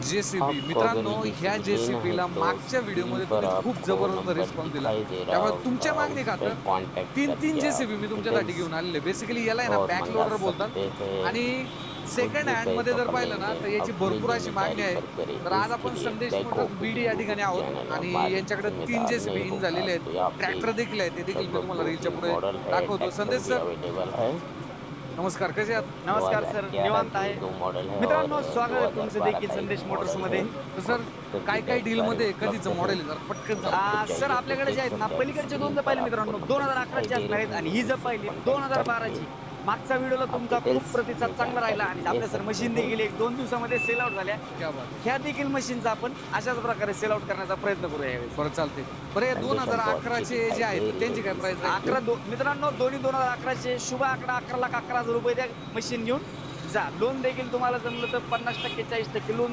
JCB आपका मित्रांनो, गरीबी ह्या से दिन है JCBला तो मागच्या स्क्रीन व्हिडिओमध्ये पर तुम्ही खूप आपको जबरदस्त नंबर रिस्पॉन्स दिला. दिखाई दे रहा त्यामुळे तुमच्या होगा, उस मागणीखातर पे कांटेक्ट 3-3 करके JCB आप मी तुमच्यासाठी डिटेल्स घेऊन आलेले. बेसिकली याला आहे ना और बॅक मंगा लोडर बोलतात सकते हैं। आणि कुछ सेकंड भी हँडमध्ये पैसा जर कम पाहिलं ना लेंगे तर याची अपनी भरपूर अशी मागणी जिम्मेदारी आहे. पर करें। तर आज इसके आपण लिए संदेश बैकहो मोटर्स खुद बीडी ही या ठिकाणी यूट्यूब आहोत चैनल है, आणि मालिक यांच्याकडे 3 जिम्मेदार JCB नहीं इन होगा। झालेले तो आहेत. यहाँ पे ट्रॅक्टर देखील आहे, ते देखील मी लगभग तुम्हाला दो रीलच्या तीन पुढे मॉडल है, दाखवतो. ट्रैक्टर संदेश भी सर, अवेलेबल है। नमस्कार, कसे आहात? नमस्कार सर, 2011 निवांत के आहे. दो मॉडल है और मित्रांनो, स्वागत आहे तुमचं 2012 देखील का संदेश एक मॉडल मोटर्समध्ये. है तर और सर, इसके भी काय ढेर सारे डीलमध्ये उपलब्ध कधीचं हैं। मॉडेल आहे जरा पटकन सांगा. आपको सर चाहिए तो आपल्याकडे जे देख आहेत ना, सकते हैं। पलीकडचे दोन स्क्रीन जर पर पाहिले आपको मित्रांनो नंबर दिखाई 2011ची दे असणार रहे आहेत आणि ही हैं, जर उससे पाहिली कॉन्टैक्ट करके 2012ची. मागच्या व्हिडिओला आप तुमचा खूप डिटेल्स प्रतिसाद में चांगला राहिला जानकारी आणि ले आपल्या सर सकते मशीन हैं। देखील 1-2 दिवसामध्ये सेल आउट झाल्या. क्या बात आहे. ह्या देखील मशीनचा आपण अशाच प्रकारे सेल आउट करण्याचा प्रयत्न करूया यावेळी. बरं चालते. बरं, हे कंडीशन तो अच्छी 2011चे दिखाई जे आहेत दे तर रही त्यांची काय है प्राइस आहे? मित्रांनो दोन्ही 2011चे शुभ आकडा 11,11,000 रुपये द्या मशीन घेऊन जा. लोन देखील तुम्हाला जमलं तर 50% 40% लोन